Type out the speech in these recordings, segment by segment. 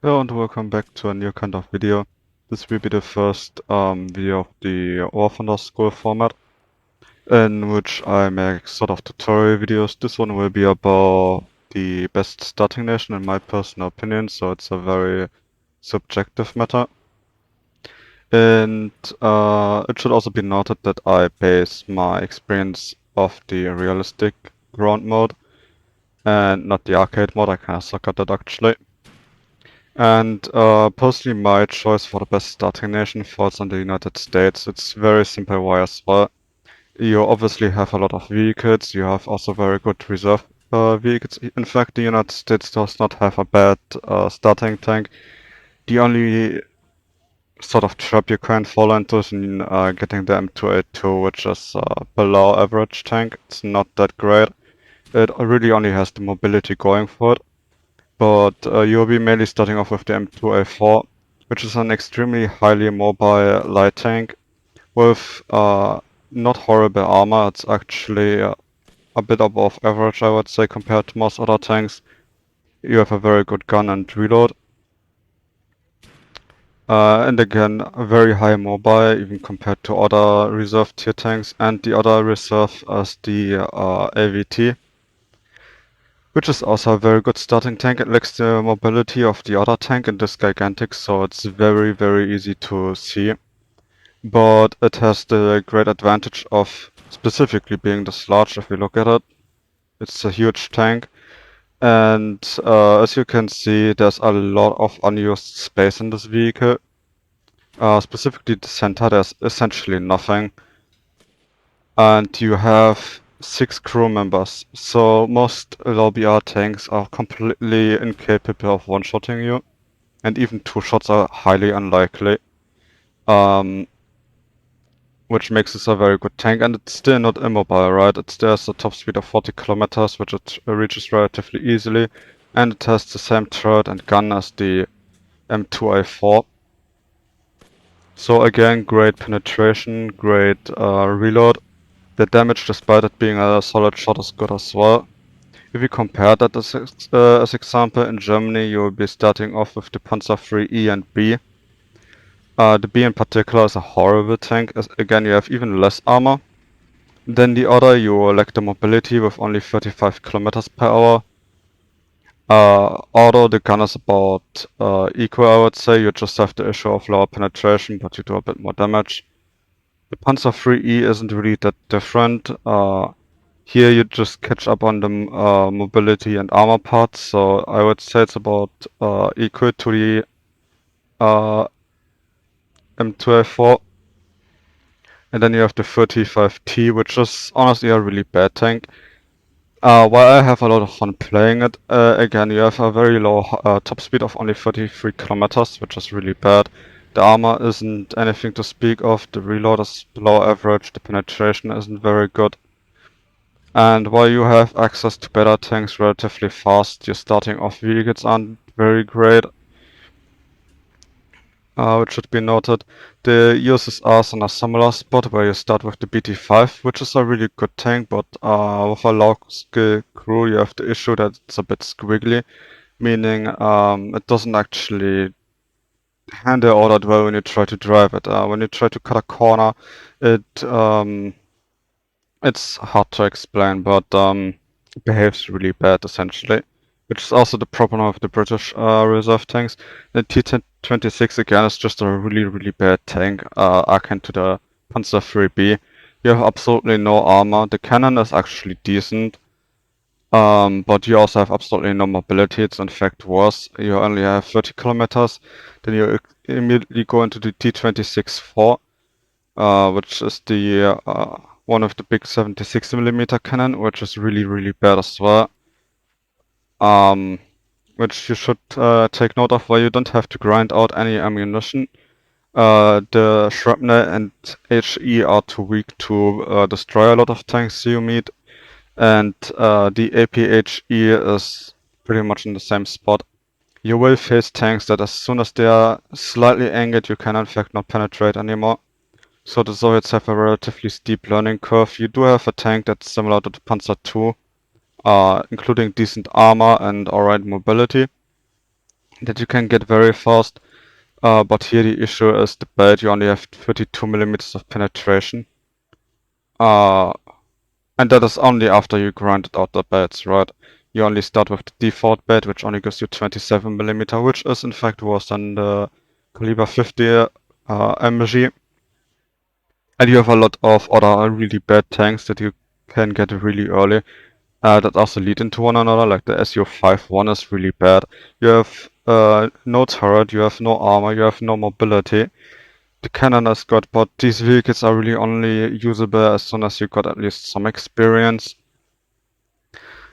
Hello and welcome back to a new kind of video. This will be the first video of the Orphan School format, in which I make sort of tutorial videos. This one will be about the best starting nation in my personal opinion, so it's a very subjective matter. And it should also be noted that I base my experience off the realistic ground mode and not the arcade mode. I kinda suck at that actually. And personally, my choice for the best starting nation falls on the United States. It's very simple why as well. You obviously have a lot of vehicles. You have also very good reserve vehicles. In fact, the United States does not have a bad starting tank. The only sort of trap you can fall into is in getting the M2A2, which is below average tank. It's not that great. It really only has the mobility going for it. But you'll be mainly starting off with the M2A4, which is an extremely highly mobile light tank with not horrible armor. It's actually a bit above average, I would say, compared to most other tanks. You have a very good gun and reload. And again, very high mobile, even compared to other reserve tier tanks. And the other reserve is the AVT, which is also a very good starting tank. It lacks the mobility of the other tank and is gigantic, so it's very, very easy to see. But it has the great advantage of specifically being this large if you look at it. It's a huge tank. And as you can see, there's a lot of unused space in this vehicle. Specifically the center, there's essentially nothing. And you have 6 crew members, so most low BR tanks are completely incapable of one-shotting you, and even 2 shots are highly unlikely, which makes this a very good tank, and it's still not immobile, right? There's a top speed of 40 kilometers, which it reaches relatively easily, and it has the same turret and gun as the M2A4. So again, great penetration, great reload. The damage, despite it being a solid shot, is good as well. If you compare that as example, in Germany you will be starting off with the Panzer III E and B. The B in particular is a horrible tank, as again you have even less armor. Than the other, you lack the mobility with only 35 kilometers per hour. Although the gun is about equal, I would say, you just have the issue of lower penetration, but you do a bit more damage. The Panzer III E isn't really that different. Here you just catch up on the mobility and armor parts, so I would say it's about equal to the M2A4. And then you have the 35T, which is honestly a really bad tank. While I have a lot of fun playing it, again, you have a very low top speed of only 33 kilometers, which is really bad. The armor isn't anything to speak of, the reload is below average, the penetration isn't very good. And while you have access to better tanks relatively fast, your starting off vehicles aren't very great. Which should be noted. The USSR is in a similar spot where you start with the BT5, which is a really good tank, but with a low skill crew you have the issue that it's a bit squiggly, meaning it doesn't actually handle all that well when you try to drive it. When you try to cut a corner, it's hard to explain, but it behaves really bad essentially, which is also the problem with the British reserve tanks. The T-26 again is just a really, really bad tank, akin to the Panzer IIIB. You have absolutely no armor. The cannon is actually decent, but you also have absolutely no mobility. It's in fact worse. You only have 30 kilometers. Then you immediately go into the T-26-4, which is the one of the big 76mm cannon, which is really, really bad as well. Which you should take note of, where you don't have to grind out any ammunition. The shrapnel and HE are too weak to destroy a lot of tanks you meet, and the APHE is pretty much in the same spot. You will face tanks that as soon as they are slightly angled, you can in fact not penetrate anymore. So the Soviets have a relatively steep learning curve. You do have a tank that's similar to the Panzer II, including decent armor and alright mobility. that you can get very fast. But here the issue is the belt, you only have 32 millimeters of penetration. And that is only after you grinded out the belts, right? You only start with the default belt, which only gives you 27 millimeter, which is in fact worse than the caliber 50 MG. And you have a lot of other really bad tanks that you can get really early that also lead into one another, like the SU-51 is really bad. You have no turret, you have no armor, you have no mobility. The cannon is good, but these vehicles are really only usable as soon as you got at least some experience.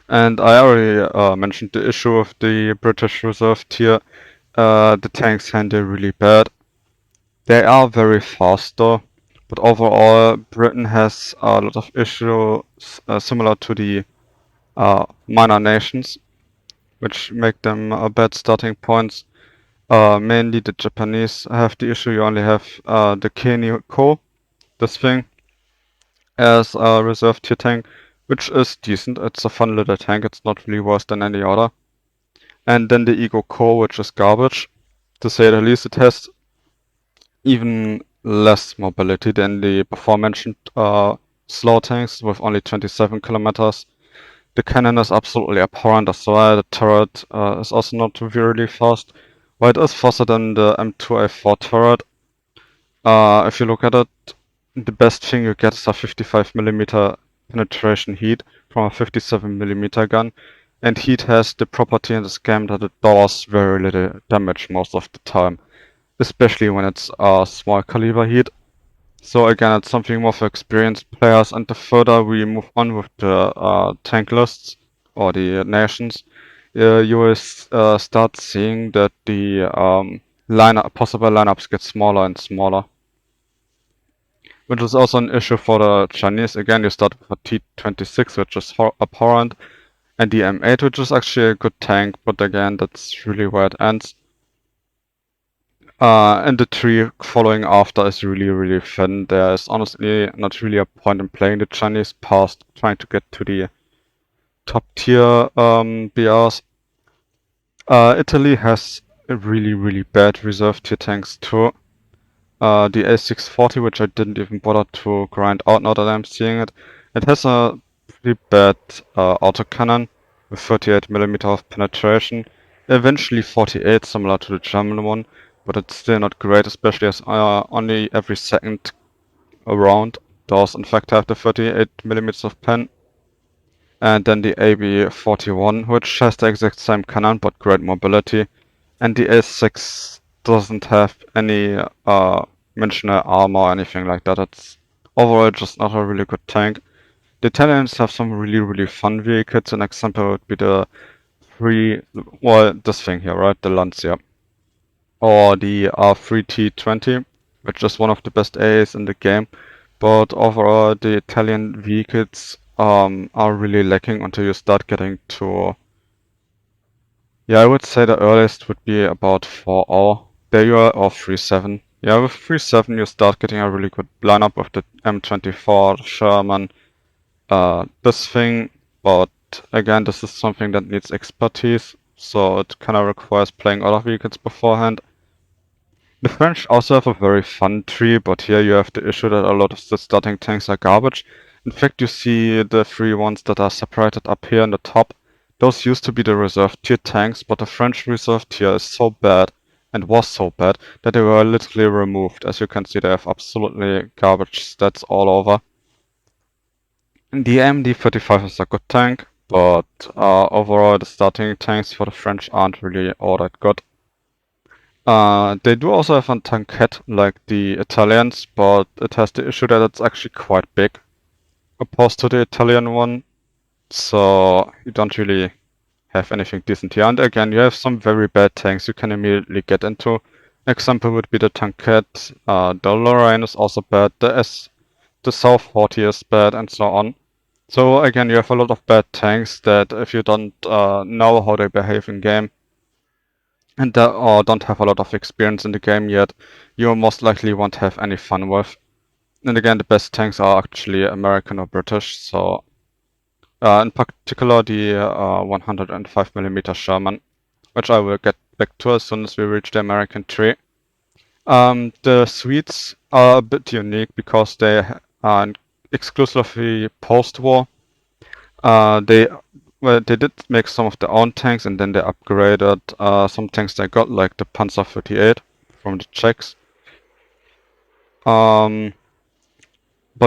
And I already mentioned the issue of the British Reserve tier. The tanks handle really bad. They are very fast though, but overall Britain has a lot of issues similar to the minor nations, which make them bad starting points. Mainly the Japanese have the issue you only have the Keniko, this thing, as a reserve tier tank, which is decent. It's a fun little tank, it's not really worse than any other. And then the Ego Core, which is garbage, to say the least. It has even less mobility than the before mentioned slow tanks with only 27 kilometers. The cannon is absolutely abhorrent as well. The turret is also not really fast. While it is faster than the M2A4 turret, if you look at it, the best thing you get is a 55 millimeter penetration heat from a 57 millimeter gun. And heat has the property in this game that it does very little damage most of the time, especially when it's a small caliber heat. So again, it's something more for experienced players, and the further we move on with the tank lists or the nations, you will start seeing that the possible lineups get smaller and smaller, which is also an issue for the Chinese. Again, you start with a T-26, which is abhorrent, and the M8, which is actually a good tank, but again, that's really where it ends. And the tree following after is really, really thin. There is honestly not really a point in playing the Chinese past trying to get to the top tier BRs. Italy has a really, really bad reserve tier tanks too. The A640, which I didn't even bother to grind out now that I'm seeing it. It has a pretty bad autocannon with 38 millimeter of penetration. Eventually 48, similar to the German one, but it's still not great, especially as only every second round does in fact have the 38 millimeters of pen. And then the AB41, which has the exact same cannon but great mobility. And the S6 doesn't have any mentional armor or anything like that. It's overall just not a really good tank. The Italians have some really, really fun vehicles. An example would be the this thing here, right? The Lancia. Or the R3T20, which is one of the best AAs in the game. But overall, the Italian vehicles are really lacking until you start getting to... Yeah, I would say the earliest would be about 4-0. There you are, or 3-7. Yeah, with 3-7 you start getting a really good lineup of the M24, Sherman, this thing. But again, this is something that needs expertise, so it kind of requires playing other vehicles beforehand. The French also have a very fun tree, but here you have the issue that a lot of the starting tanks are garbage. In fact, you see the three ones that are separated up here in the top. Those used to be the reserve tier tanks, but the French reserve tier is so bad, and was so bad, that they were literally removed. As you can see, they have absolutely garbage stats all over. The AMD-35 is a good tank, but overall the starting tanks for the French aren't really all that good. They do also have a tankette like the Italians, but it has the issue that it's actually quite big opposed to the Italian one, so you don't really have anything decent here. And again, you have some very bad tanks you can immediately get into. Example would be the tankette, the Lorraine is also bad, the South 40 is bad, and so on. So again, you have a lot of bad tanks that if you don't know how they behave in game, and or don't have a lot of experience in the game yet, you most likely won't have any fun with. And again, the best tanks are actually American or British, so in particular the 105mm Sherman. which I will get back to as soon as we reach the American tree. The Swedes are a bit unique because they are exclusively post-war. They did make some of their own tanks, and then they upgraded some tanks they got, like the Panzer 38 from the Czechs. But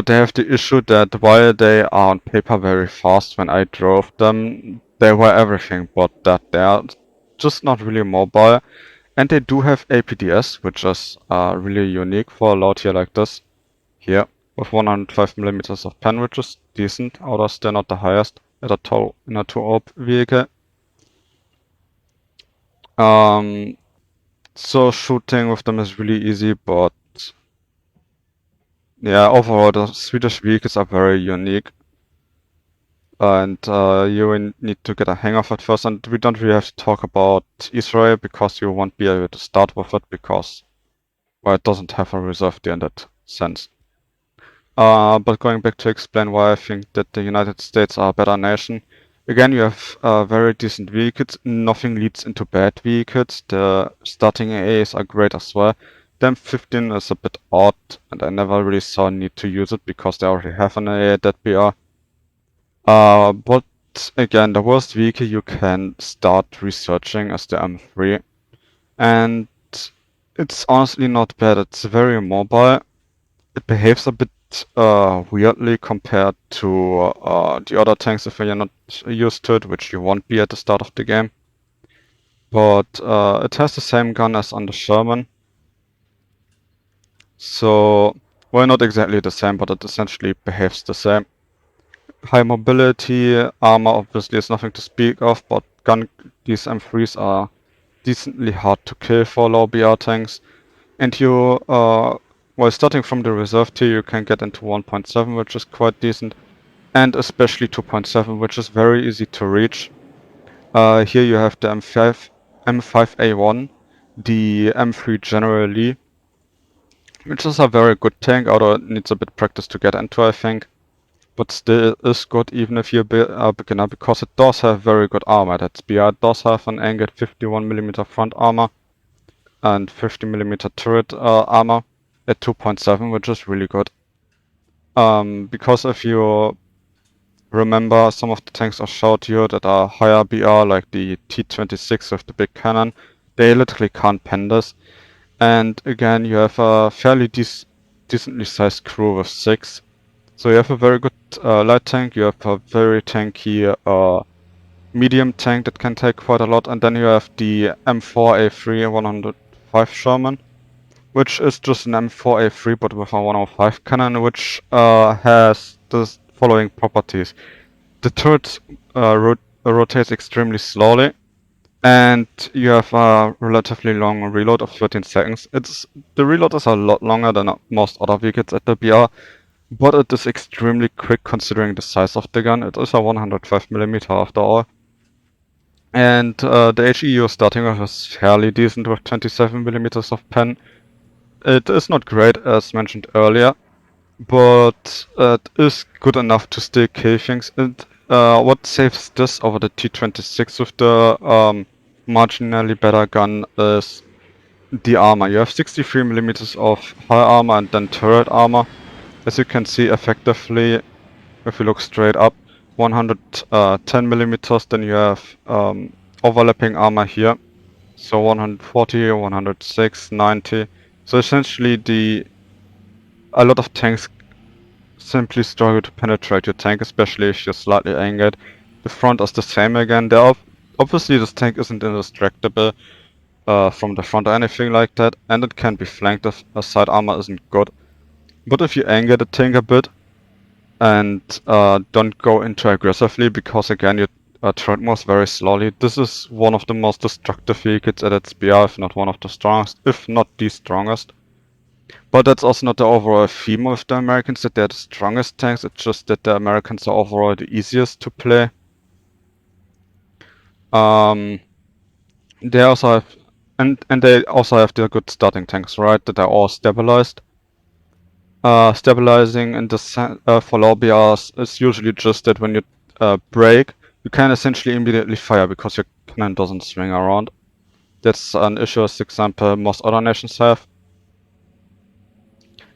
they have the issue that while they are on paper very fast, when I drove them, they were everything but that. They are just not really mobile. And they do have APDS, which is really unique for a load here like this. Here, with 105mm of pen, which is decent, although still not the highest in a 2-op vehicle. So shooting with them is really easy, but yeah, overall the Swedish vehicles are very unique. And you will need to get a hang of it first, and we don't really have to talk about Israel because you won't be able to start with it because, well, it doesn't have a reserve deer in that sense. But going back to explain why I think that the United States are a better nation. Again, you have very decent vehicles. Nothing leads into bad vehicles. The starting AAs are great as well. The M15 is a bit odd, and I never really saw a need to use it because they already have an AA at that BR. But again, the worst vehicle you can start researching is the M3. And it's honestly not bad. It's very mobile. It behaves a bit weirdly compared to the other tanks if you're not used to it, which you won't be at the start of the game. But it has the same gun as on the Sherman. So, well, not exactly the same, but it essentially behaves the same. High mobility, armor obviously is nothing to speak of, but these M3s are decently hard to kill for low BR tanks. And you, while starting from the reserve tier, you can get into 1.7, which is quite decent, and especially 2.7, which is very easy to reach. Here you have the M5A1, the M3 generally, which is a very good tank, although it needs a bit practice to get into, I think. But still is good even if you're a beginner, because it does have very good armor. That BR does have an angled 51mm front armor and 50mm turret armor at 2.7, which is really good. Because if you remember, some of the tanks I showed you that are higher BR, like the T26 with the big cannon, they literally can't pen this. And again, you have a fairly decently sized crew with 6. So you have a very good light tank, you have a very tanky medium tank that can take quite a lot, and then you have the M4A3 105 Sherman, which is just an M4A3 but with a 105 cannon, which has the following properties. The turret rotates extremely slowly, and you have a relatively long reload of 13 seconds. The reload is a lot longer than most other vehicles at the BR, but it is extremely quick considering the size of the gun. It is a 105mm after all. And the HE you're starting with is fairly decent with 27mm of pen. It is not great as mentioned earlier, but it is good enough to still kill things. And what saves this over the T26 with the marginally better gun is the armor. You have 63mm of high armor and then turret armor. As you can see effectively, if you look straight up, 110mm, then you have overlapping armor here. So 140, 106, 90. So essentially a lot of tanks simply struggle to penetrate your tank, especially if you're slightly angled. The front is the same again. Obviously this tank isn't indestructible from the front or anything like that, and it can be flanked if a side armor isn't good. But if you angle the tank a bit and don't go into aggressively, because again you turret moves very slowly, this is one of the most destructive vehicles at its BR, if not one of the strongest, if not the strongest. But that's also not the overall theme of the Americans, that they're the strongest tanks. It's just that the Americans are overall the easiest to play. They also have, and they also have the good starting tanks, right? That are all stabilized. Stabilizing in the for low BRs is usually just that when you break, you can essentially immediately fire because your cannon doesn't swing around. That's an issue, as example, most other nations have.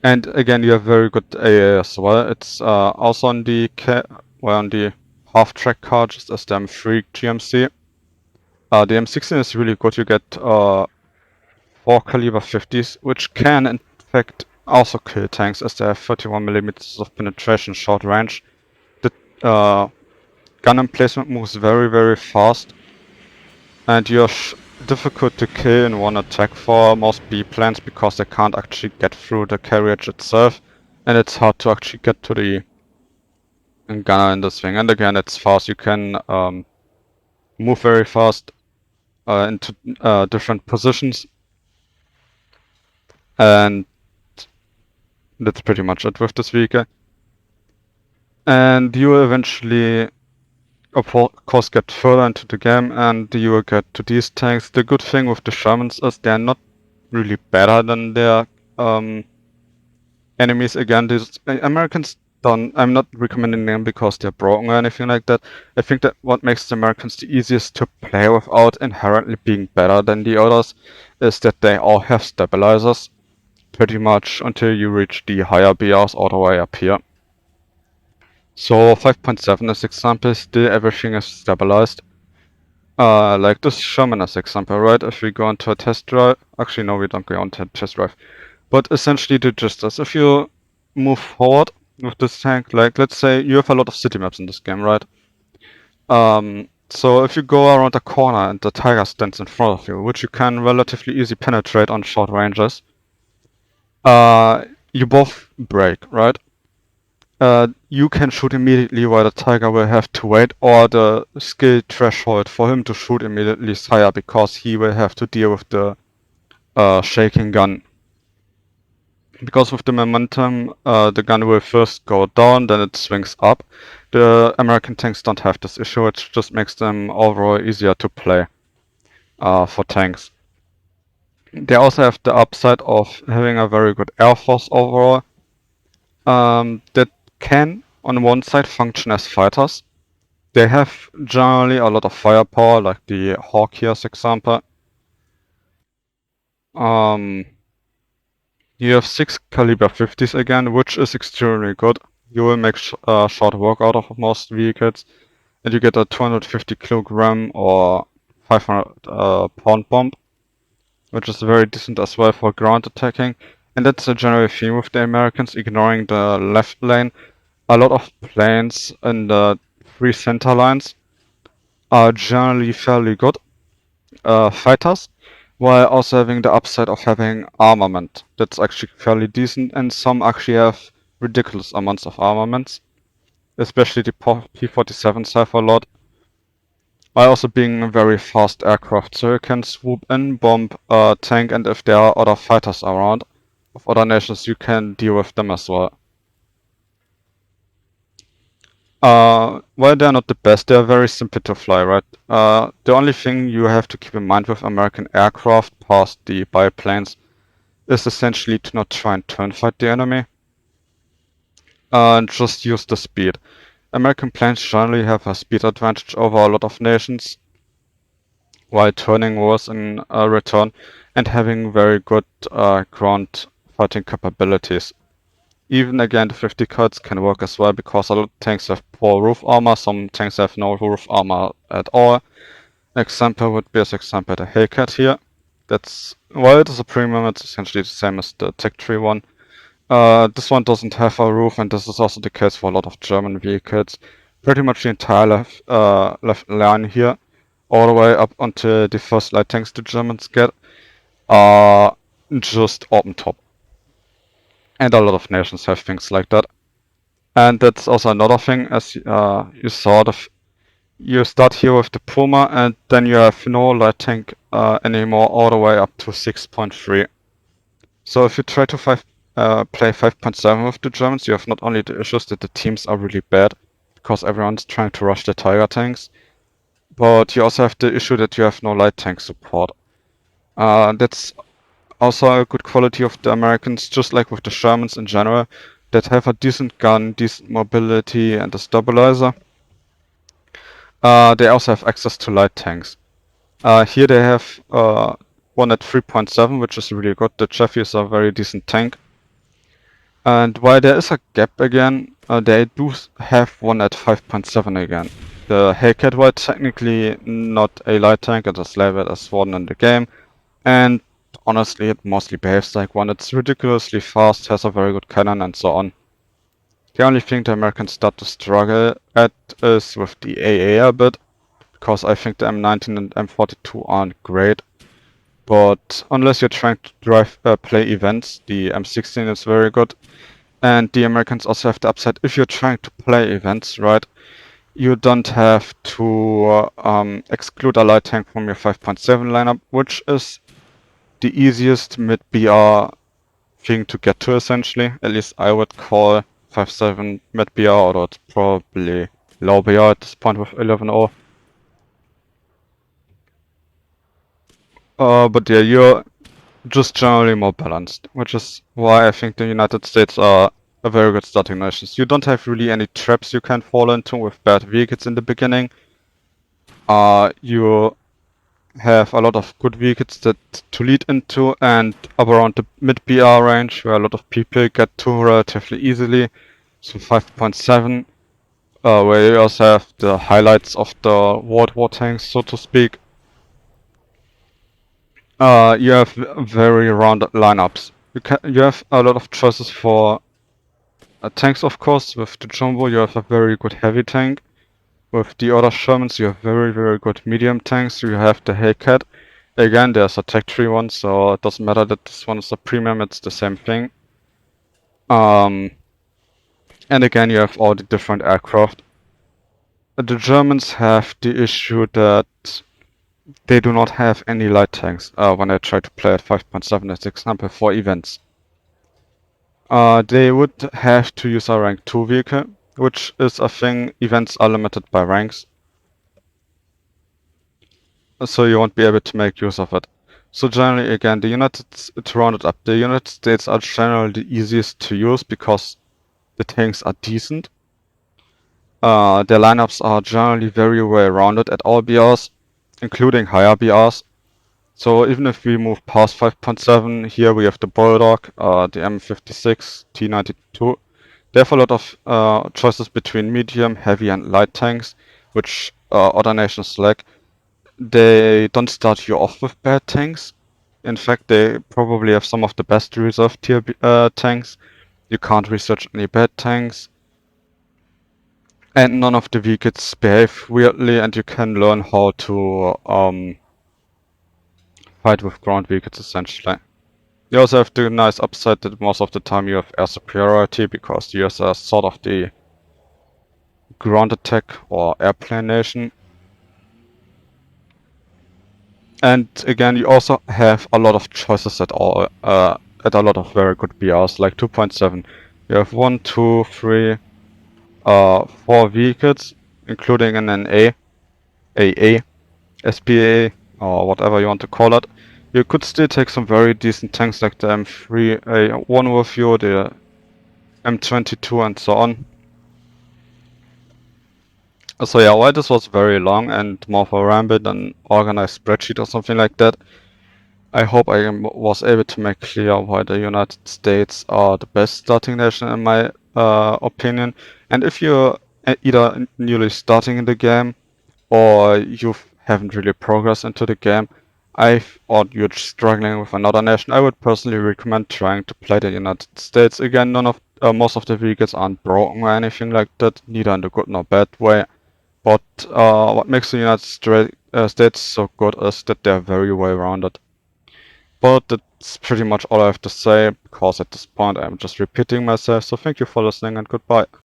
And again, you have very good AA as well. It's also on the half-track car, just as the M3 GMC. The M16 is really good. You get 4 caliber 50s, which can in fact also kill tanks, as they have 31mm of penetration short range. The gun emplacement moves very fast, and you're difficult to kill in one attack for most B-planes because they can't actually get through the carriage itself, and it's hard to actually get to the gunner in this thing. And again, it's fast. You can move very fast into different positions, and that's pretty much it with this vehicle. And you will eventually, of course, get further into the game, and you will get to these tanks. The good thing with the Shermans is they're not really better than their enemies. Again, these Americans don't. I'm not recommending them because they're broken or anything like that. I think that what makes the Americans the easiest to play without inherently being better than the others is that they all have stabilizers, pretty much until you reach the higher BRs all the way up here. So 5.7 as example, still everything is stabilized. Like this Sherman as example, right? If we go into a test drive, actually no, we don't go into a test drive. But essentially the gist is, if you move forward with this tank, like let's say you have a lot of city maps in this game, right? So if you go around a corner and the tiger stands in front of you, which you can relatively easily penetrate on short ranges, you both brake, right? You can shoot immediately while the tiger will have to wait, or the skill threshold for him to shoot immediately is higher because he will have to deal with the shaking gun. Because with the momentum, the gun will first go down, then it swings up. The American tanks don't have this issue, it just makes them overall easier to play for tanks. They also have the upside of having a very good air force overall. That can, on one side, function as fighters. They have generally a lot of firepower, like the Hawk here as example. You have 6 caliber 50s again, which is extremely good. You will make short work out of most vehicles, and you get a 250 kilogram or 500 pound bomb, which is very decent as well for ground attacking. And that's a general theme with the Americans, ignoring the left lane. A lot of planes in the 3 center lines are generally fairly good fighters, while also having the upside of having armament. That's actually fairly decent, and some actually have ridiculous amounts of armaments, especially the P-47s have a lot. While also being a very fast aircraft, so you can swoop in, bomb a tank, and if there are other fighters around of other nations, you can deal with them as well. While they're not the best, they're very simple to fly, right? The only thing you have to keep in mind with American aircraft past the biplanes is essentially to not try and turn fight the enemy. And just use the speed. American planes generally have a speed advantage over a lot of nations, while turning was in return, and having very good ground fighting capabilities. Even again, the 50 cuts can work as well because a lot of tanks have poor roof armor, some tanks have no roof armor at all. An example would be, as example, the Hellcat here. That's, while it is a premium, it's essentially the same as the Tech Tree one. This one doesn't have a roof, and this is also the case for a lot of German vehicles. Pretty much the entire left line here, all the way up until the first light tanks the Germans get, are just open top. And a lot of nations have things like that. And that's also another thing, as you saw, you start here with the Puma, and then you have no light tank anymore all the way up to 6.3. So if you try to play 5.7 with the Germans, you have not only the issues that the teams are really bad, because everyone's trying to rush the Tiger tanks, but you also have the issue that you have no light tank support. That's also a good quality of the Americans, just like with the Shermans in general, that have a decent gun, decent mobility, and a stabilizer. They also have access to light tanks. Here they have one at 3.7, which is really good. The Chaffee is a very decent tank. And while there is a gap again, they do have one at 5.7 again. The Hellcat, while technically not a light tank, it is labeled as one in the game, and honestly it mostly behaves like one. It's ridiculously fast, has a very good cannon and so on. The only thing the Americans start to struggle at is with the AA a bit, because I think the M19 and M42 aren't great. But unless you're trying to play events, the M16 is very good. And the Americans also have the upside, if you're trying to play events, right, you don't have to exclude a light tank from your 5.7 lineup, which is the easiest mid-BR thing to get to, essentially. At least I would call 5.7 mid-BR, although it's probably low BR at this point with 11.0. But yeah, you're just generally more balanced, which is why I think the United States are a very good starting nation. You don't have really any traps you can fall into with bad vehicles in the beginning. You have a lot of good vehicles that to lead into, and up around the mid-BR range where a lot of people get to relatively easily. So 5.7, where you also have the highlights of the World War tanks, so to speak. You have very rounded lineups. You have a lot of choices for tanks, of course. With the Jumbo, you have a very good heavy tank. With the other Shermans, you have very, very good medium tanks. You have the Hellcat. Again, there's a tech tree one, so it doesn't matter that this one is a premium, it's the same thing. And again, you have all the different aircraft. The Germans have the issue that they do not have any light tanks when I try to play at 5.7 as example for events. They would have to use a rank 2 vehicle, which is a thing. Events are limited by ranks, so you won't be able to make use of it. So generally, again, to round it up, the United States are generally the easiest to use because the tanks are decent. Their lineups are generally very well rounded at all BRs, including higher BRs. So even if we move past 5.7, here we have the Bulldog, the M56, T92. They have a lot of choices between medium, heavy, and light tanks, which other nations lack. They don't start you off with bad tanks. In fact, they probably have some of the best reserve tier tanks. You can't research any bad tanks. And none of the vehicles behave weirdly, and you can learn how to fight with ground vehicles, essentially. You also have the nice upside that most of the time you have air superiority, because the US are sort of the ground attack or airplane nation. And again, you also have a lot of choices at a lot of very good BRs, like 2.7. You have 1, 2, 3, 4 vehicles, including an NA, AA, SPA, or whatever you want to call it. You could still take some very decent tanks like the M3, A1 with you, the M22 and so on. So yeah, while this was very long and more of a ramble than organized spreadsheet or something like that, I hope I was able to make clear why the United States are the best starting nation in my opinion. And if you're either newly starting in the game or you haven't really progressed into the game, or you're struggling with another nation, I would personally recommend trying to play the United States. Again, most of the vehicles aren't broken or anything like that, neither in the good nor bad way. But what makes the United States so good is that they're very well rounded. But that's pretty much all I have to say, because at this point I'm just repeating myself. So thank you for listening and goodbye.